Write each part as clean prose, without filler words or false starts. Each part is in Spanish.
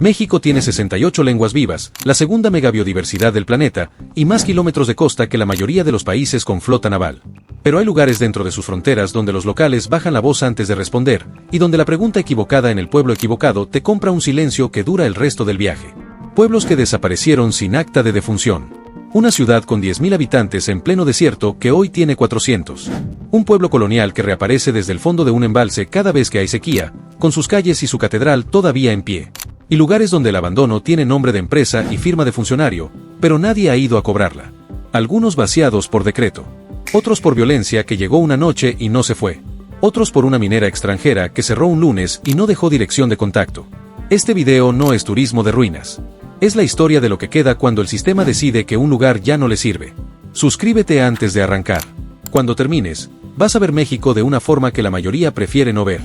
México tiene 68 lenguas vivas, la segunda megabiodiversidad del planeta, y más kilómetros de costa que la mayoría de los países con flota naval. Pero hay lugares dentro de sus fronteras donde los locales bajan la voz antes de responder, y donde la pregunta equivocada en el pueblo equivocado te compra un silencio que dura el resto del viaje. Pueblos que desaparecieron sin acta de defunción. Una ciudad con 10.000 habitantes en pleno desierto que hoy tiene 400. Un pueblo colonial que reaparece desde el fondo de un embalse cada vez que hay sequía, con sus calles y su catedral todavía en pie. Y lugares donde el abandono tiene nombre de empresa y firma de funcionario, pero nadie ha ido a cobrarla. Algunos vaciados por decreto. Otros por violencia que llegó una noche y no se fue. Otros por una minera extranjera que cerró un lunes y no dejó dirección de contacto. Este video no es turismo de ruinas. Es la historia de lo que queda cuando el sistema decide que un lugar ya no le sirve. Suscríbete antes de arrancar. Cuando termines, vas a ver México de una forma que la mayoría prefiere no ver.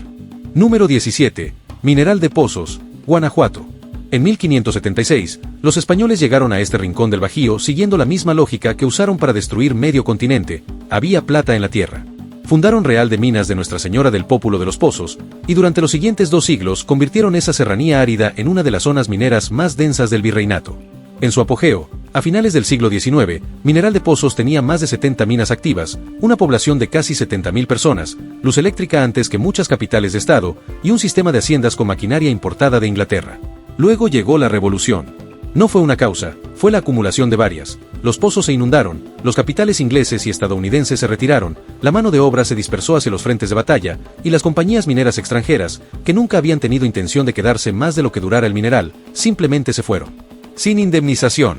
Número 17. Mineral de Pozos, Guanajuato. En 1576, los españoles llegaron a este rincón del Bajío siguiendo la misma lógica que usaron para destruir medio continente: había plata en la tierra. Fundaron Real de Minas de Nuestra Señora del Pópulo de los Pozos, y durante los siguientes 2 siglos convirtieron esa serranía árida en una de las zonas mineras más densas del virreinato. En su apogeo, a finales del siglo XIX, Mineral de Pozos tenía más de 70 minas activas, una población de casi 70.000 personas, luz eléctrica antes que muchas capitales de estado, y un sistema de haciendas con maquinaria importada de Inglaterra. Luego llegó la revolución. No fue una causa, fue la acumulación de varias. Los pozos se inundaron, los capitales ingleses y estadounidenses se retiraron, la mano de obra se dispersó hacia los frentes de batalla, y las compañías mineras extranjeras, que nunca habían tenido intención de quedarse más de lo que durara el mineral, simplemente se fueron. Sin indemnización.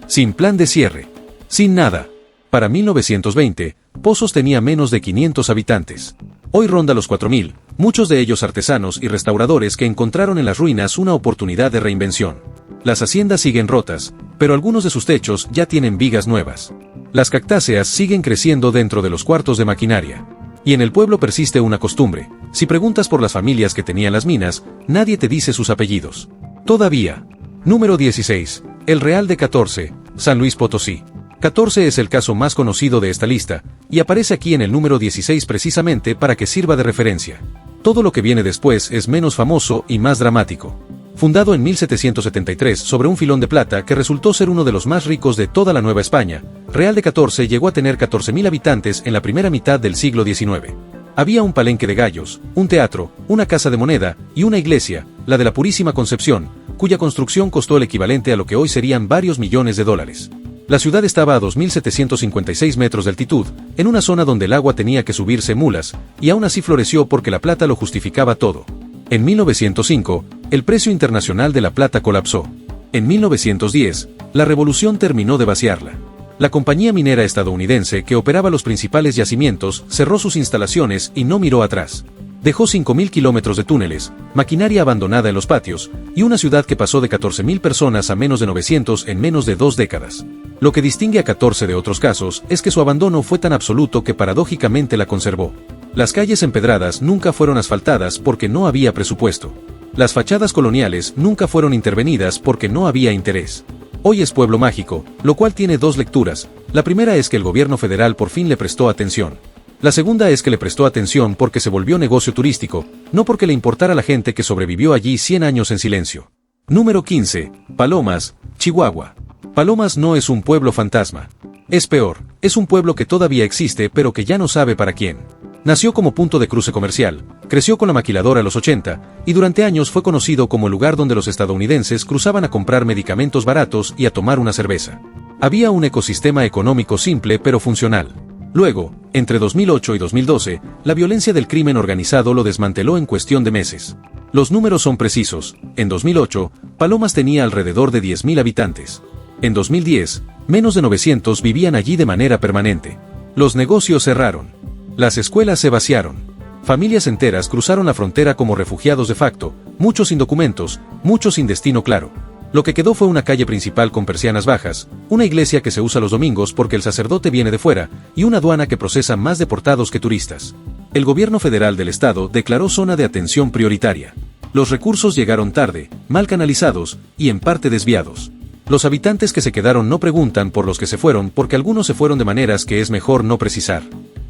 Sin plan de cierre. Sin nada. Para 1920, Pozos tenía menos de 500 habitantes. Hoy ronda los 4.000, muchos de ellos artesanos y restauradores que encontraron en las ruinas una oportunidad de reinvención. Las haciendas siguen rotas, pero algunos de sus techos ya tienen vigas nuevas. Las cactáceas siguen creciendo dentro de los cuartos de maquinaria. Y en el pueblo persiste una costumbre: si preguntas por las familias que tenían las minas, nadie te dice sus apellidos. Todavía. Número 16. El Real de 14, San Luis Potosí. 14 es el caso más conocido de esta lista, y aparece aquí en el número 16 precisamente para que sirva de referencia. Todo lo que viene después es menos famoso y más dramático. Fundado en 1773 sobre un filón de plata que resultó ser uno de los más ricos de toda la Nueva España, Real de 14 llegó a tener 14.000 habitantes en la primera mitad del siglo XIX. Había un palenque de gallos, un teatro, una casa de moneda y una iglesia, la de la Purísima Concepción, cuya construcción costó el equivalente a lo que hoy serían varios millones de dólares. La ciudad estaba a 2.756 metros de altitud, en una zona donde el agua tenía que subirse mulas, y aún así floreció porque la plata lo justificaba todo. En 1905, el precio internacional de la plata colapsó. En 1910, la revolución terminó de vaciarla. La compañía minera estadounidense que operaba los principales yacimientos cerró sus instalaciones y no miró atrás. Dejó 5.000 kilómetros de túneles, maquinaria abandonada en los patios, y una ciudad que pasó de 14.000 personas a menos de 900 en menos de 2 décadas. Lo que distingue a 14 de otros casos es que su abandono fue tan absoluto que paradójicamente la conservó. Las calles empedradas nunca fueron asfaltadas porque no había presupuesto. Las fachadas coloniales nunca fueron intervenidas porque no había interés. Hoy es pueblo mágico, lo cual tiene 2 lecturas. La primera es que el gobierno federal por fin le prestó atención. La segunda es que le prestó atención porque se volvió negocio turístico, no porque le importara a la gente que sobrevivió allí 100 años en silencio. Número 15. Palomas, Chihuahua. Palomas no es un pueblo fantasma. Es peor, es un pueblo que todavía existe pero que ya no sabe para quién. Nació como punto de cruce comercial, creció con la maquiladora a los 80, y durante años fue conocido como el lugar donde los estadounidenses cruzaban a comprar medicamentos baratos y a tomar una cerveza. Había un ecosistema económico simple pero funcional. Luego, entre 2008 y 2012, la violencia del crimen organizado lo desmanteló en cuestión de meses. Los números son precisos. En 2008, Palomas tenía alrededor de 10.000 habitantes. En 2010, menos de 900 vivían allí de manera permanente. Los negocios cerraron. Las escuelas se vaciaron. Familias enteras cruzaron la frontera como refugiados de facto, muchos sin documentos, muchos sin destino claro. Lo que quedó fue una calle principal con persianas bajas, una iglesia que se usa los domingos porque el sacerdote viene de fuera, y una aduana que procesa más deportados que turistas. El gobierno federal del estado declaró zona de atención prioritaria. Los recursos llegaron tarde, mal canalizados, y en parte desviados. Los habitantes que se quedaron no preguntan por los que se fueron porque algunos se fueron de maneras que es mejor no precisar.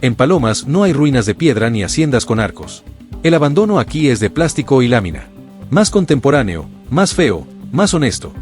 En Palomas no hay ruinas de piedra ni haciendas con arcos. El abandono aquí es de plástico y lámina. Más contemporáneo, más feo, más honesto.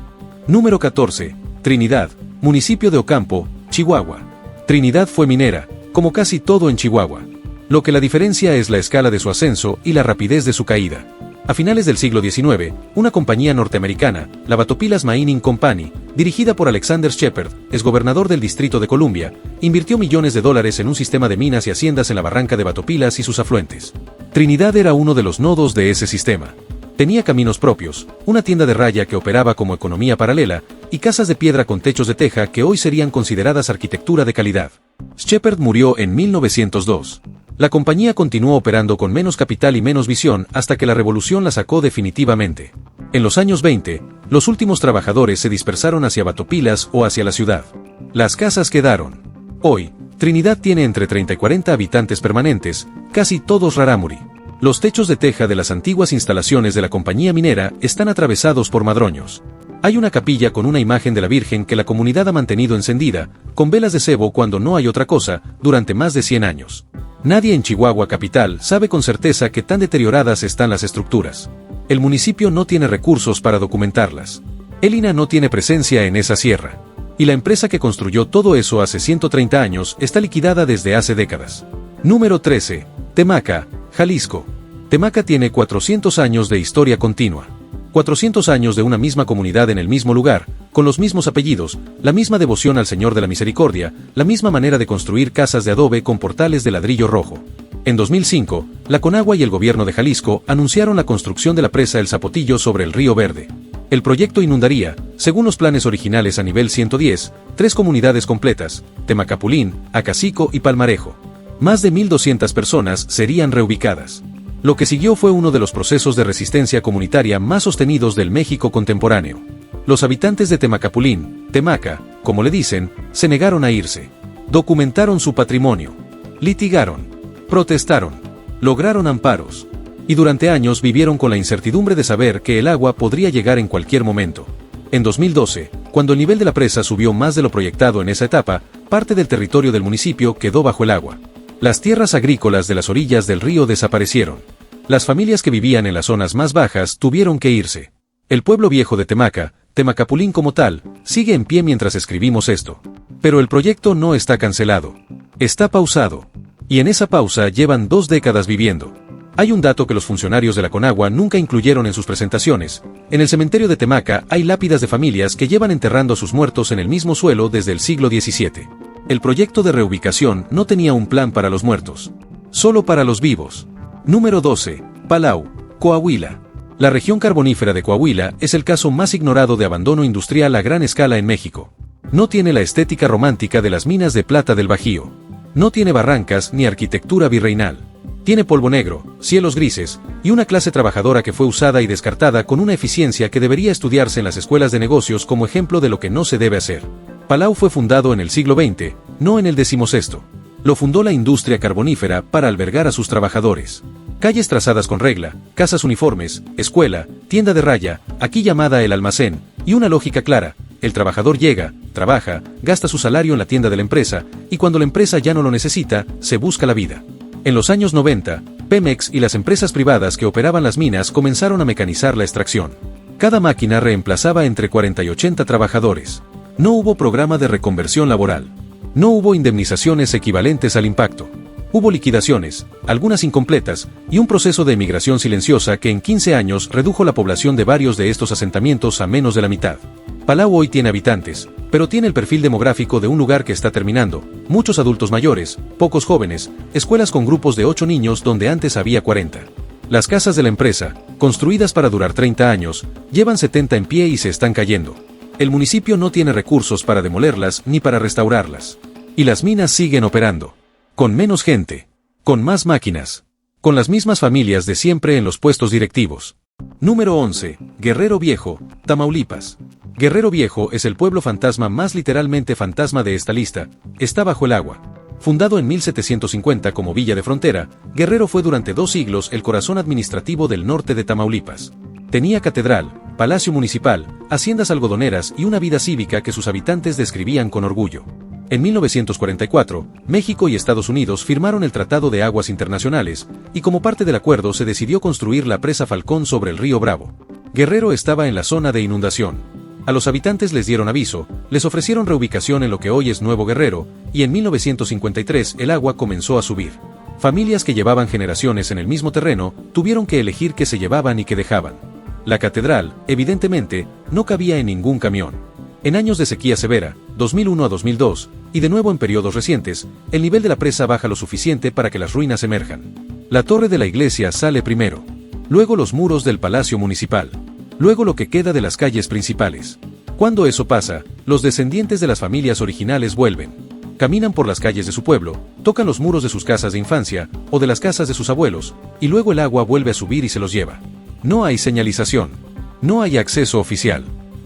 Número 14. Trinidad, municipio de Ocampo, Chihuahua. Trinidad fue minera, como casi todo en Chihuahua. Lo que la diferencia es la escala de su ascenso y la rapidez de su caída. A finales del siglo XIX, una compañía norteamericana, la Batopilas Mining Company, dirigida por Alexander Shepard, exgobernador del Distrito de Columbia, invirtió millones de dólares en un sistema de minas y haciendas en la barranca de Batopilas y sus afluentes. Trinidad era uno de los nodos de ese sistema. Tenía caminos propios, una tienda de raya que operaba como economía paralela, y casas de piedra con techos de teja que hoy serían consideradas arquitectura de calidad. Shepard murió en 1902. La compañía continuó operando con menos capital y menos visión hasta que la revolución la sacó definitivamente. En los años 20, los últimos trabajadores se dispersaron hacia Batopilas o hacia la ciudad. Las casas quedaron. Hoy, Trinidad tiene entre 30 y 40 habitantes permanentes, casi todos rarámuri. Los techos de teja de las antiguas instalaciones de la compañía minera están atravesados por madroños. Hay una capilla con una imagen de la Virgen que la comunidad ha mantenido encendida, con velas de cebo cuando no hay otra cosa, durante más de 100 años. Nadie en Chihuahua capital sabe con certeza qué tan deterioradas están las estructuras. El municipio no tiene recursos para documentarlas. El INAH no tiene presencia en esa sierra. Y la empresa que construyó todo eso hace 130 años está liquidada desde hace décadas. Número 13. Temaca, Jalisco. Temaca tiene 400 años de historia continua. 400 años de una misma comunidad en el mismo lugar, con los mismos apellidos, la misma devoción al Señor de la Misericordia, la misma manera de construir casas de adobe con portales de ladrillo rojo. En 2005, la Conagua y el gobierno de Jalisco anunciaron la construcción de la presa El Zapotillo sobre el Río Verde. El proyecto inundaría, según los planes originales a nivel 110, 3 comunidades completas, Temacapulín, Acacico y Palmarejo. Más de 1.200 personas serían reubicadas. Lo que siguió fue uno de los procesos de resistencia comunitaria más sostenidos del México contemporáneo. Los habitantes de Temacapulín, Temaca, como le dicen, se negaron a irse. Documentaron su patrimonio. Litigaron. Protestaron. Lograron amparos. Y durante años vivieron con la incertidumbre de saber que el agua podría llegar en cualquier momento. En 2012, cuando el nivel de la presa subió más de lo proyectado en esa etapa, parte del territorio del municipio quedó bajo el agua. Las tierras agrícolas de las orillas del río desaparecieron. Las familias que vivían en las zonas más bajas tuvieron que irse. El pueblo viejo de Temaca, Temacapulín como tal, sigue en pie mientras escribimos esto. Pero el proyecto no está cancelado. Está pausado. Y en esa pausa llevan 2 décadas viviendo. Hay un dato que los funcionarios de la Conagua nunca incluyeron en sus presentaciones. En el cementerio de Temaca hay lápidas de familias que llevan enterrando a sus muertos en el mismo suelo desde el siglo XVII. El proyecto de reubicación no tenía un plan para los muertos. Solo para los vivos. Número 12. Palau, Coahuila. La región carbonífera de Coahuila es el caso más ignorado de abandono industrial a gran escala en México. No tiene la estética romántica de las minas de plata del Bajío. No tiene barrancas ni arquitectura virreinal. Tiene polvo negro, cielos grises, y una clase trabajadora que fue usada y descartada con una eficiencia que debería estudiarse en las escuelas de negocios como ejemplo de lo que no se debe hacer. Palau fue fundado en el siglo XX, no en el XVI. Lo fundó la industria carbonífera para albergar a sus trabajadores. Calles trazadas con regla, casas uniformes, escuela, tienda de raya, aquí llamada el almacén, y una lógica clara: el trabajador llega, trabaja, gasta su salario en la tienda de la empresa, y cuando la empresa ya no lo necesita, se busca la vida. En los años 90, Pemex y las empresas privadas que operaban las minas comenzaron a mecanizar la extracción. Cada máquina reemplazaba entre 40 y 80 trabajadores. No hubo programa de reconversión laboral. No hubo indemnizaciones equivalentes al impacto. Hubo liquidaciones, algunas incompletas, y un proceso de emigración silenciosa que en 15 años redujo la población de varios de estos asentamientos a menos de la mitad. Palau hoy tiene habitantes, pero tiene el perfil demográfico de un lugar que está terminando, muchos adultos mayores, pocos jóvenes, escuelas con grupos de 8 niños donde antes había 40. Las casas de la empresa, construidas para durar 30 años, llevan 70 en pie y se están cayendo. El municipio no tiene recursos para demolerlas ni para restaurarlas. Y las minas siguen operando. Con menos gente. Con más máquinas. Con las mismas familias de siempre en los puestos directivos. Número 11. Guerrero Viejo, Tamaulipas. Guerrero Viejo es el pueblo fantasma más literalmente fantasma de esta lista. Está bajo el agua. Fundado en 1750 como villa de frontera, Guerrero fue durante 2 siglos el corazón administrativo del norte de Tamaulipas. Tenía catedral, palacio municipal, haciendas algodoneras y una vida cívica que sus habitantes describían con orgullo. En 1944, México y Estados Unidos firmaron el Tratado de Aguas Internacionales, y como parte del acuerdo se decidió construir la presa Falcón sobre el río Bravo. Guerrero estaba en la zona de inundación. A los habitantes les dieron aviso, les ofrecieron reubicación en lo que hoy es Nuevo Guerrero, y en 1953 el agua comenzó a subir. Familias que llevaban generaciones en el mismo terreno, tuvieron que elegir qué se llevaban y qué dejaban. La catedral, evidentemente, no cabía en ningún camión. En años de sequía severa, 2001 a 2002, y de nuevo en periodos recientes, el nivel de la presa baja lo suficiente para que las ruinas emerjan. La torre de la iglesia sale primero. Luego los muros del Palacio Municipal. Luego lo que queda de las calles principales. Cuando eso pasa, los descendientes de las familias originales vuelven. Caminan por las calles de su pueblo, tocan los muros de sus casas de infancia, o de las casas de sus abuelos, y luego el agua vuelve a subir y se los lleva. No hay señalización. No hay acceso oficial.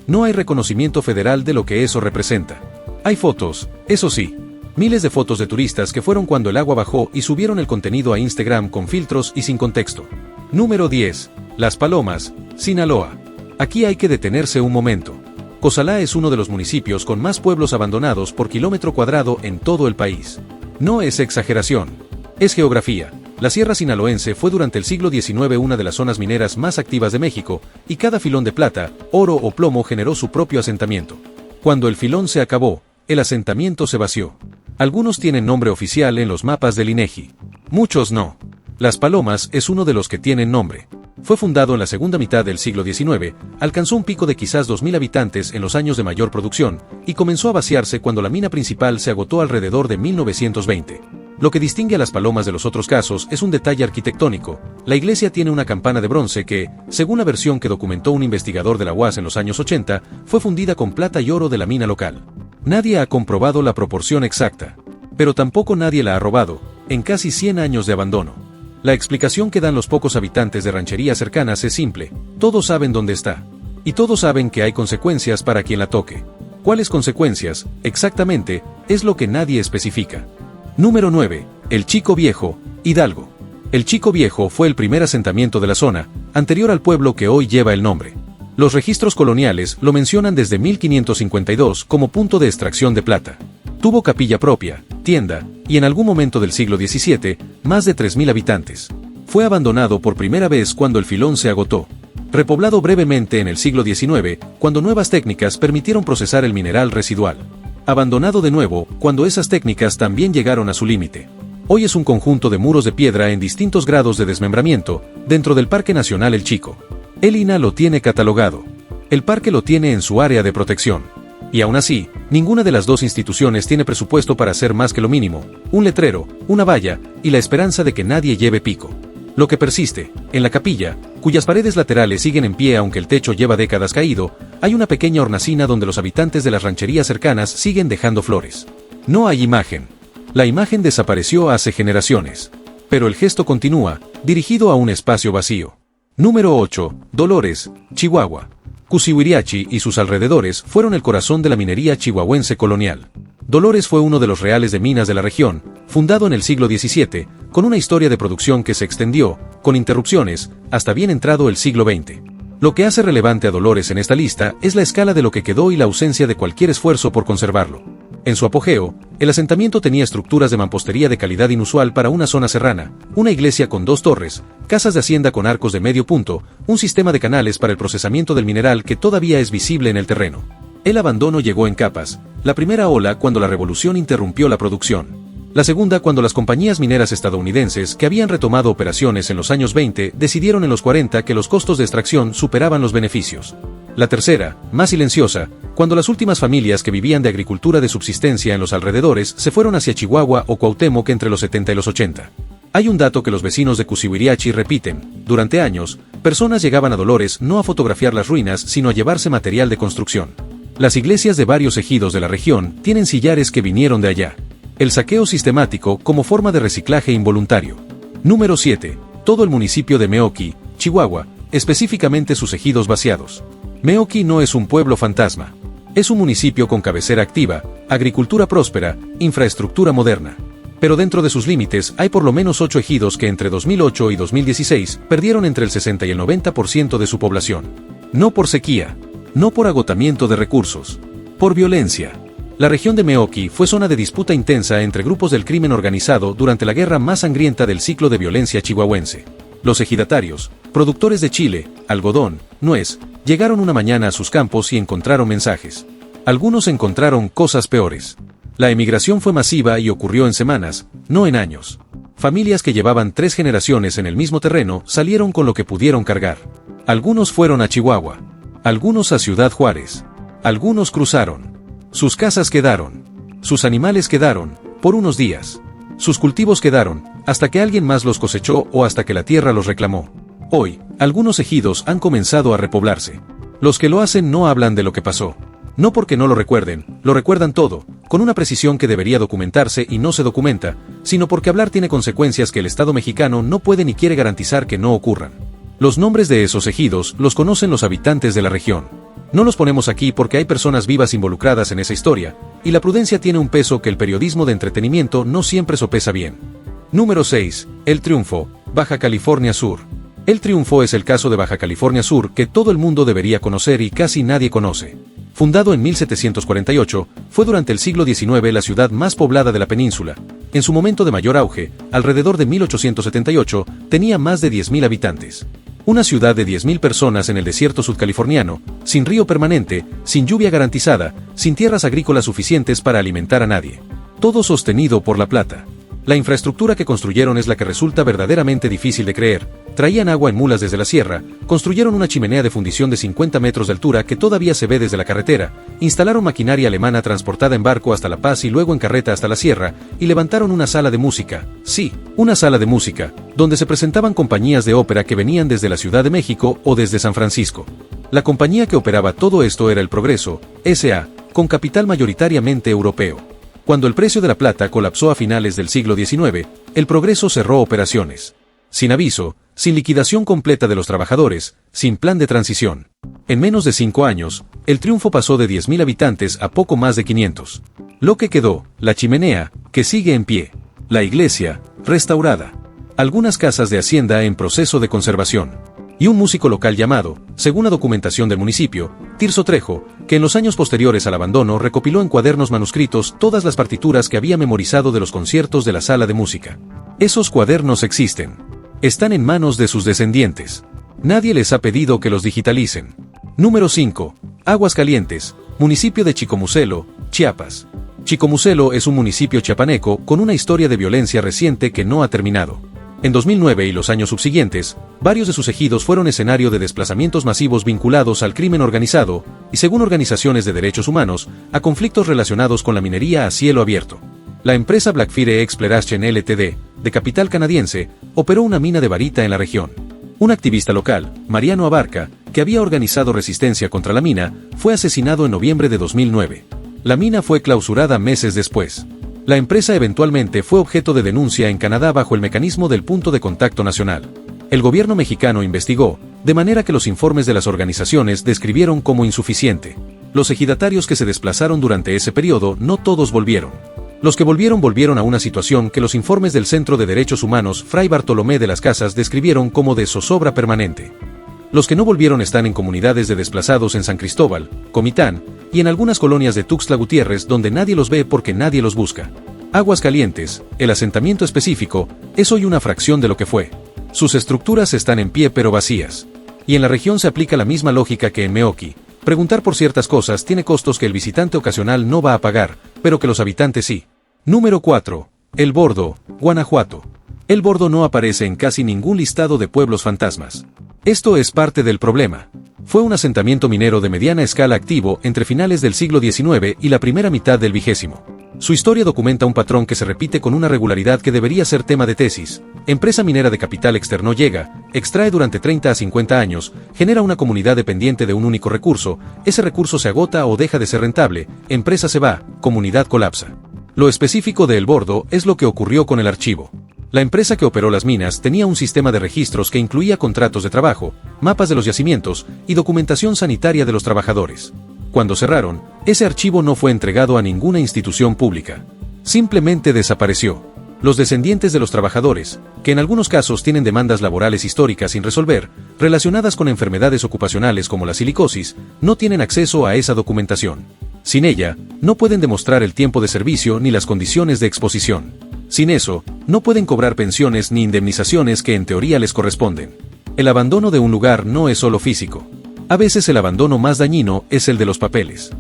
No hay reconocimiento federal de lo que eso representa. Hay fotos, eso sí. Miles de fotos de turistas que fueron cuando el agua bajó y subieron el contenido a Instagram con filtros y sin contexto. Número 10. Las Palomas, Sinaloa. Aquí hay que detenerse un momento. Cozalá es uno de los municipios con más pueblos abandonados por kilómetro cuadrado en todo el país. No es exageración. Es geografía. La Sierra Sinaloense fue durante el siglo XIX una de las zonas mineras más activas de México, y cada filón de plata, oro o plomo generó su propio asentamiento. Cuando el filón se acabó, el asentamiento se vació. Algunos tienen nombre oficial en los mapas del INEGI. Muchos no. Las Palomas es uno de los que tienen nombre. Fue fundado en la segunda mitad del siglo XIX, alcanzó un pico de quizás 2.000 habitantes en los años de mayor producción, y comenzó a vaciarse cuando la mina principal se agotó alrededor de 1920. Lo que distingue a Las Palomas de los otros casos es un detalle arquitectónico. La iglesia tiene una campana de bronce que, según la versión que documentó un investigador de la UAS en los años 80, fue fundida con plata y oro de la mina local. Nadie ha comprobado la proporción exacta. Pero tampoco nadie la ha robado, en casi 100 años de abandono. La explicación que dan los pocos habitantes de rancherías cercanas es simple: todos saben dónde está. Y todos saben que hay consecuencias para quien la toque. ¿Cuáles consecuencias, exactamente, es lo que nadie especifica? Número 9. El Chico Viejo, Hidalgo. El Chico Viejo fue el primer asentamiento de la zona, anterior al pueblo que hoy lleva el nombre. Los registros coloniales lo mencionan desde 1552 como punto de extracción de plata. Tuvo capilla propia, tienda, y en algún momento del siglo XVII, más de 3.000 habitantes. Fue abandonado por primera vez cuando el filón se agotó. Repoblado brevemente en el siglo XIX, cuando nuevas técnicas permitieron procesar el mineral residual. Abandonado de nuevo, cuando esas técnicas también llegaron a su límite. Hoy es un conjunto de muros de piedra en distintos grados de desmembramiento, dentro del Parque Nacional El Chico. El INAH lo tiene catalogado. El parque lo tiene en su área de protección. Y aún así, ninguna de las dos instituciones tiene presupuesto para hacer más que lo mínimo: un letrero, una valla, y la esperanza de que nadie lleve pico. Lo que persiste, en la capilla, cuyas paredes laterales siguen en pie aunque el techo lleva décadas caído, hay una pequeña hornacina donde los habitantes de las rancherías cercanas siguen dejando flores. No hay imagen. La imagen desapareció hace generaciones. Pero el gesto continúa, dirigido a un espacio vacío. Número 8. Dolores, Chihuahua. Cusihuiriachi y sus alrededores fueron el corazón de la minería chihuahuense colonial. Dolores fue uno de los reales de minas de la región, fundado en el siglo XVII, con una historia de producción que se extendió, con interrupciones, hasta bien entrado el siglo XX. Lo que hace relevante a Dolores en esta lista es la escala de lo que quedó y la ausencia de cualquier esfuerzo por conservarlo. En su apogeo, el asentamiento tenía estructuras de mampostería de calidad inusual para una zona serrana, una iglesia con 2 torres, casas de hacienda con arcos de medio punto, un sistema de canales para el procesamiento del mineral que todavía es visible en el terreno. El abandono llegó en capas: la primera ola cuando la revolución interrumpió la producción. La segunda cuando las compañías mineras estadounidenses que habían retomado operaciones en los años 20 decidieron en los 40 que los costos de extracción superaban los beneficios. La tercera, más silenciosa, cuando las últimas familias que vivían de agricultura de subsistencia en los alrededores se fueron hacia Chihuahua o Cuauhtémoc entre los 70 y los 80. Hay un dato que los vecinos de Cusihuiriachi repiten: durante años, personas llegaban a Dolores no a fotografiar las ruinas sino a llevarse material de construcción. Las iglesias de varios ejidos de la región tienen sillares que vinieron de allá. El saqueo sistemático como forma de reciclaje involuntario. Número 7. Todo el municipio de Meoqui, Chihuahua, específicamente sus ejidos vaciados. Meoqui no es un pueblo fantasma. Es un municipio con cabecera activa, agricultura próspera, infraestructura moderna. Pero dentro de sus límites hay por lo menos 8 ejidos que entre 2008 y 2016 perdieron entre el 60 y el 90% de su población. No por sequía, no por agotamiento de recursos, por violencia. La región de Meoqui fue zona de disputa intensa entre grupos del crimen organizado durante la guerra más sangrienta del ciclo de violencia chihuahuense. Los ejidatarios, Productores de chile, algodón, nuez, llegaron una mañana a sus campos y encontraron mensajes. Algunos encontraron cosas peores. La emigración fue masiva y ocurrió en semanas, no en años. Familias que llevaban 3 generaciones en el mismo terreno salieron con lo que pudieron cargar. Algunos fueron a Chihuahua. Algunos a Ciudad Juárez. Algunos cruzaron. Sus casas quedaron. Sus animales quedaron, por unos días. Sus cultivos quedaron, hasta que alguien más los cosechó o hasta que la tierra los reclamó. Hoy, algunos ejidos han comenzado a repoblarse. Los que lo hacen no hablan de lo que pasó. No porque no lo recuerdan todo, con una precisión que debería documentarse y no se documenta, sino porque hablar tiene consecuencias que el Estado mexicano no puede ni quiere garantizar que no ocurran. Los nombres de esos ejidos los conocen los habitantes de la región. No los ponemos aquí porque hay personas vivas involucradas en esa historia, y la prudencia tiene un peso que el periodismo de entretenimiento no siempre sopesa bien. Número 6. El Triunfo, Baja California Sur. El Triunfo es el caso de Baja California Sur que todo el mundo debería conocer y casi nadie conoce. Fundado en 1748, fue durante el siglo XIX la ciudad más poblada de la península. En su momento de mayor auge, alrededor de 1878, tenía más de 10.000 habitantes. Una ciudad de 10.000 personas en el desierto sudcaliforniano, sin río permanente, sin lluvia garantizada, sin tierras agrícolas suficientes para alimentar a nadie. Todo sostenido por la plata. La infraestructura que construyeron es la que resulta verdaderamente difícil de creer. Traían agua en mulas desde la sierra, construyeron una chimenea de fundición de 50 metros de altura que todavía se ve desde la carretera, instalaron maquinaria alemana transportada en barco hasta La Paz y luego en carreta hasta la sierra, y levantaron una sala de música, sí, una sala de música, donde se presentaban compañías de ópera que venían desde la Ciudad de México o desde San Francisco. La compañía que operaba todo esto era El Progreso, S.A., con capital mayoritariamente europeo. Cuando el precio de la plata colapsó a finales del siglo XIX, El Progreso cerró operaciones. Sin aviso, sin liquidación completa de los trabajadores, sin plan de transición. En menos de 5 años, El Triunfo pasó de 10.000 habitantes a poco más de 500. Lo que quedó, la chimenea, que sigue en pie. La iglesia, restaurada. Algunas casas de hacienda en proceso de conservación. Y un músico local llamado, según la documentación del municipio, Tirso Trejo, que en los años posteriores al abandono recopiló en cuadernos manuscritos todas las partituras que había memorizado de los conciertos de la sala de música. Esos cuadernos existen. Están en manos de sus descendientes. Nadie les ha pedido que los digitalicen. Número 5. Aguascalientes, municipio de Chicomucelo, Chiapas. Chicomucelo es un municipio chiapaneco con una historia de violencia reciente que no ha terminado. En 2009 y los años subsiguientes, varios de sus ejidos fueron escenario de desplazamientos masivos vinculados al crimen organizado y, según organizaciones de derechos humanos, a conflictos relacionados con la minería a cielo abierto. La empresa Blackfire Exploration Ltd., de capital canadiense, operó una mina de barita en la región. Un activista local, Mariano Abarca, que había organizado resistencia contra la mina, fue asesinado en noviembre de 2009. La mina fue clausurada meses después. La empresa eventualmente fue objeto de denuncia en Canadá bajo el mecanismo del punto de contacto nacional. El gobierno mexicano investigó, de manera que los informes de las organizaciones describieron como insuficiente. Los ejidatarios que se desplazaron durante ese periodo no todos volvieron. Los que volvieron a una situación que los informes del Centro de Derechos Humanos Fray Bartolomé de las Casas describieron como de zozobra permanente. Los que no volvieron están en comunidades de desplazados en San Cristóbal, Comitán, y en algunas colonias de Tuxtla Gutiérrez donde nadie los ve porque nadie los busca. Aguascalientes, el asentamiento específico, es hoy una fracción de lo que fue. Sus estructuras están en pie pero vacías. Y en la región se aplica la misma lógica que en Meoqui. Preguntar por ciertas cosas tiene costos que el visitante ocasional no va a pagar, pero que los habitantes sí. Número 4. El Bordo, Guanajuato. El Bordo no aparece en casi ningún listado de pueblos fantasmas. Esto es parte del problema. Fue un asentamiento minero de mediana escala activo entre finales del siglo XIX y la primera mitad del XX. Su historia documenta un patrón que se repite con una regularidad que debería ser tema de tesis. Empresa minera de capital externo llega, extrae durante 30 a 50 años, genera una comunidad dependiente de un único recurso, ese recurso se agota o deja de ser rentable, empresa se va, comunidad colapsa. Lo específico de El Bordo es lo que ocurrió con el archivo. La empresa que operó las minas tenía un sistema de registros que incluía contratos de trabajo, mapas de los yacimientos y documentación sanitaria de los trabajadores. Cuando cerraron, ese archivo no fue entregado a ninguna institución pública. Simplemente desapareció. Los descendientes de los trabajadores, que en algunos casos tienen demandas laborales históricas sin resolver, relacionadas con enfermedades ocupacionales como la silicosis, no tienen acceso a esa documentación. Sin ella, no pueden demostrar el tiempo de servicio ni las condiciones de exposición. Sin eso, no pueden cobrar pensiones ni indemnizaciones que en teoría les corresponden. El abandono de un lugar no es solo físico. A veces el abandono más dañino es el de los papeles.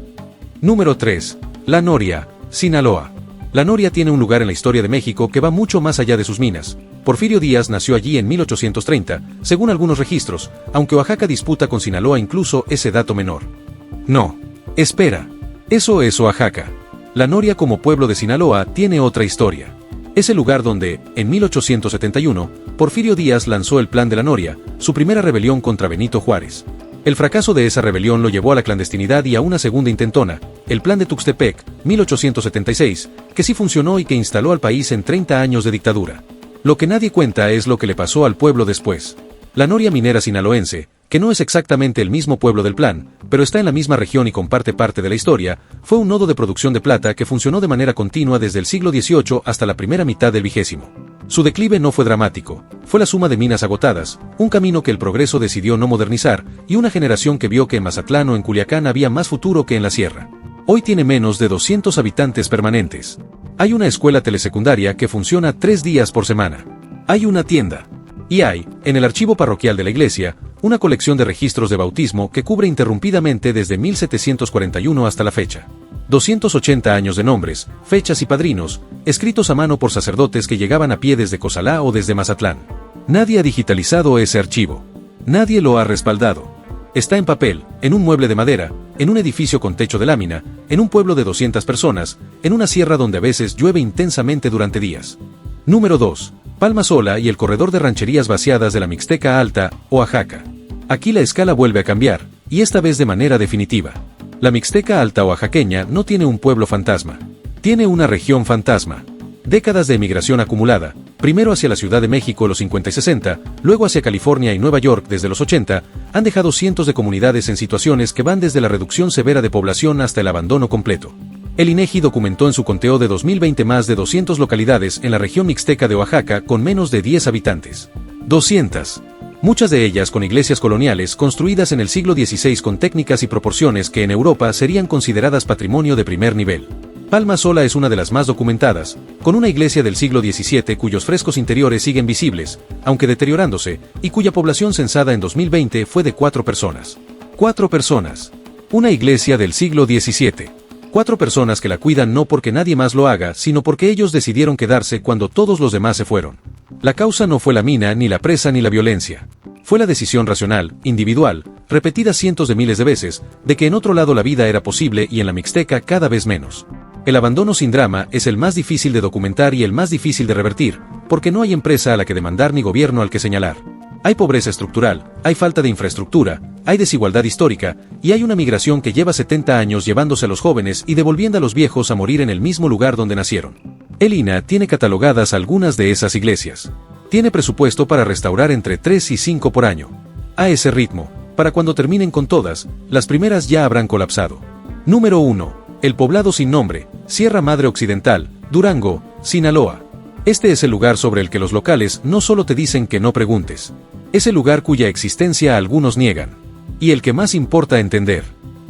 Número 3. La Noria, Sinaloa. La Noria tiene un lugar en la historia de México que va mucho más allá de sus minas. Porfirio Díaz nació allí en 1830, según algunos registros, aunque Oaxaca disputa con Sinaloa incluso ese dato menor. No. Espera. Eso es Oaxaca. La Noria como pueblo de Sinaloa tiene otra historia. Es el lugar donde, en 1871, Porfirio Díaz lanzó el Plan de la Noria, su primera rebelión contra Benito Juárez. El fracaso de esa rebelión lo llevó a la clandestinidad y a una segunda intentona, el Plan de Tuxtepec, 1876, que sí funcionó y que instaló al país en 30 años de dictadura. Lo que nadie cuenta es lo que le pasó al pueblo después. La Noria minera sinaloense, que no es exactamente el mismo pueblo del Plan, pero está en la misma región y comparte parte de la historia, fue un nodo de producción de plata que funcionó de manera continua desde el siglo XVIII hasta la primera mitad del XX. Su declive no fue dramático, fue la suma de minas agotadas, un camino que el progreso decidió no modernizar, y una generación que vio que en Mazatlán o en Culiacán había más futuro que en la sierra. Hoy tiene menos de 200 habitantes permanentes. Hay una escuela telesecundaria que funciona 3 días por semana. Hay una tienda. Y hay, en el archivo parroquial de la iglesia, una colección de registros de bautismo que cubre interrumpidamente desde 1741 hasta la fecha. 280 años de nombres, fechas y padrinos, escritos a mano por sacerdotes que llegaban a pie desde Cozalá o desde Mazatlán. Nadie ha digitalizado ese archivo. Nadie lo ha respaldado. Está en papel, en un mueble de madera, en un edificio con techo de lámina, en un pueblo de 200 personas, en una sierra donde a veces llueve intensamente durante días. Número 2. Palma Sola y el corredor de rancherías vaciadas de la Mixteca Alta, Oaxaca. Aquí la escala vuelve a cambiar, y esta vez de manera definitiva. La Mixteca Alta oaxaqueña no tiene un pueblo fantasma. Tiene una región fantasma. Décadas de emigración acumulada, primero hacia la Ciudad de México los 50 y 60, luego hacia California y Nueva York desde los 80, han dejado cientos de comunidades en situaciones que van desde la reducción severa de población hasta el abandono completo. El INEGI documentó en su conteo de 2020 más de 200 localidades en la región mixteca de Oaxaca con menos de 10 habitantes. 200. Muchas de ellas con iglesias coloniales construidas en el siglo XVI con técnicas y proporciones que en Europa serían consideradas patrimonio de primer nivel. Palma Sola es una de las más documentadas, con una iglesia del siglo XVII cuyos frescos interiores siguen visibles, aunque deteriorándose, y cuya población censada en 2020 fue de 4 personas. 4 personas. Una iglesia del siglo XVII. 4 personas que la cuidan no porque nadie más lo haga, sino porque ellos decidieron quedarse cuando todos los demás se fueron. La causa no fue la mina, ni la presa, ni la violencia. Fue la decisión racional, individual, repetida cientos de miles de veces, de que en otro lado la vida era posible y en la Mixteca cada vez menos. El abandono sin drama es el más difícil de documentar y el más difícil de revertir, porque no hay empresa a la que demandar ni gobierno al que señalar. Hay pobreza estructural, hay falta de infraestructura, hay desigualdad histórica, y hay una migración que lleva 70 años llevándose a los jóvenes y devolviendo a los viejos a morir en el mismo lugar donde nacieron. El INAH tiene catalogadas algunas de esas iglesias. Tiene presupuesto para restaurar entre 3 y 5 por año. A ese ritmo, para cuando terminen con todas, las primeras ya habrán colapsado. Número 1. El poblado sin nombre, Sierra Madre Occidental, Durango, Sinaloa. Este es el lugar sobre el que los locales no solo te dicen que no preguntes. Es el lugar cuya existencia algunos niegan. Y el que más importa entender.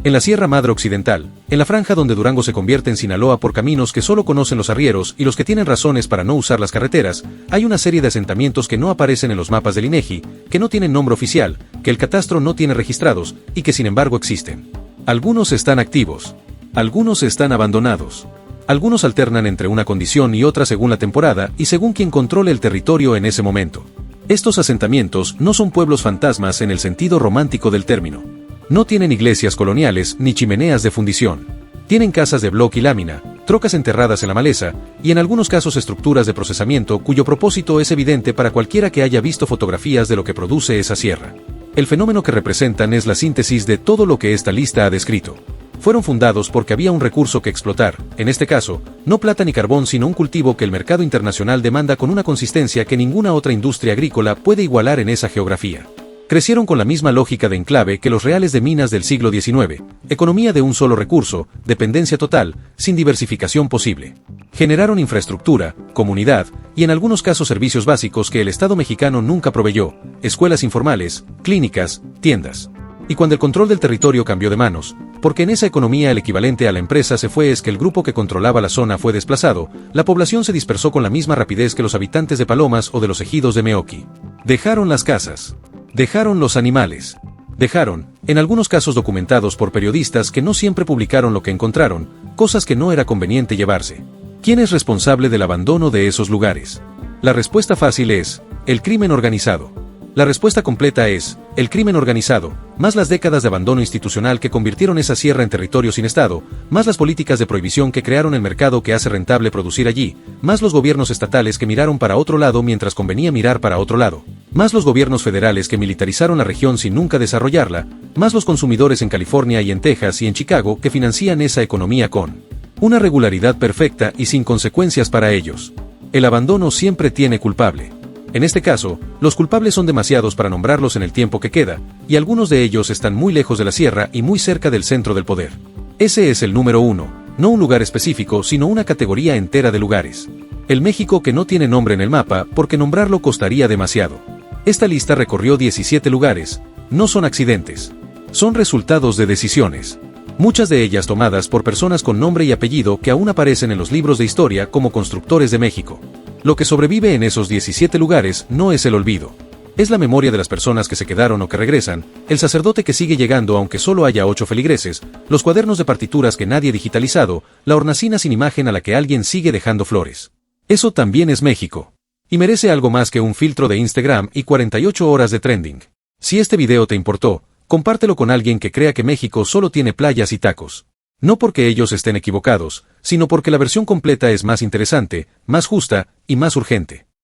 En la Sierra Madre Occidental, en la franja donde Durango se convierte en Sinaloa por caminos que solo conocen los arrieros y los que tienen razones para no usar las carreteras, hay una serie de asentamientos que no aparecen en los mapas del INEGI, que no tienen nombre oficial, que el catastro no tiene registrados, y que sin embargo existen. Algunos están activos. Algunos están abandonados. Algunos alternan entre una condición y otra según la temporada y según quien controle el territorio en ese momento. Estos asentamientos no son pueblos fantasmas en el sentido romántico del término. No tienen iglesias coloniales ni chimeneas de fundición. Tienen casas de bloque y lámina, trocas enterradas en la maleza, y en algunos casos estructuras de procesamiento cuyo propósito es evidente para cualquiera que haya visto fotografías de lo que produce esa sierra. El fenómeno que representan es la síntesis de todo lo que esta lista ha descrito. Fueron fundados porque había un recurso que explotar, en este caso, no plata ni carbón sino un cultivo que el mercado internacional demanda con una consistencia que ninguna otra industria agrícola puede igualar en esa geografía. Crecieron con la misma lógica de enclave que los reales de minas del siglo XIX, economía de un solo recurso, dependencia total, sin diversificación posible. Generaron infraestructura, comunidad, y en algunos casos servicios básicos que el Estado mexicano nunca proveyó, escuelas informales, clínicas, tiendas. Y cuando el control del territorio cambió de manos, porque en esa economía el equivalente a la empresa se fue es que el grupo que controlaba la zona fue desplazado, la población se dispersó con la misma rapidez que los habitantes de Palomas o de los ejidos de Meoqui. Dejaron las casas. Dejaron los animales. Dejaron, en algunos casos documentados por periodistas que no siempre publicaron lo que encontraron, cosas que no era conveniente llevarse. ¿Quién es responsable del abandono de esos lugares? La respuesta fácil es, el crimen organizado. La respuesta completa es, el crimen organizado, más las décadas de abandono institucional que convirtieron esa sierra en territorio sin Estado, más las políticas de prohibición que crearon el mercado que hace rentable producir allí, más los gobiernos estatales que miraron para otro lado mientras convenía mirar para otro lado, más los gobiernos federales que militarizaron la región sin nunca desarrollarla, más los consumidores en California y en Texas y en Chicago que financian esa economía con una regularidad perfecta y sin consecuencias para ellos. El abandono siempre tiene culpable. En este caso, los culpables son demasiados para nombrarlos en el tiempo que queda, y algunos de ellos están muy lejos de la sierra y muy cerca del centro del poder. Ese es el número 1, no un lugar específico, sino una categoría entera de lugares. El México que no tiene nombre en el mapa porque nombrarlo costaría demasiado. Esta lista recorrió 17 lugares, no son accidentes. Son resultados de decisiones. Muchas de ellas tomadas por personas con nombre y apellido que aún aparecen en los libros de historia como constructores de México. Lo que sobrevive en esos 17 lugares no es el olvido. Es la memoria de las personas que se quedaron o que regresan, el sacerdote que sigue llegando aunque solo haya 8 feligreses, los cuadernos de partituras que nadie digitalizado, la hornacina sin imagen a la que alguien sigue dejando flores. Eso también es México. Y merece algo más que un filtro de Instagram y 48 horas de trending. Si este video te importó, compártelo con alguien que crea que México solo tiene playas y tacos. No porque ellos estén equivocados, sino porque la versión completa es más interesante, más justa y más urgente.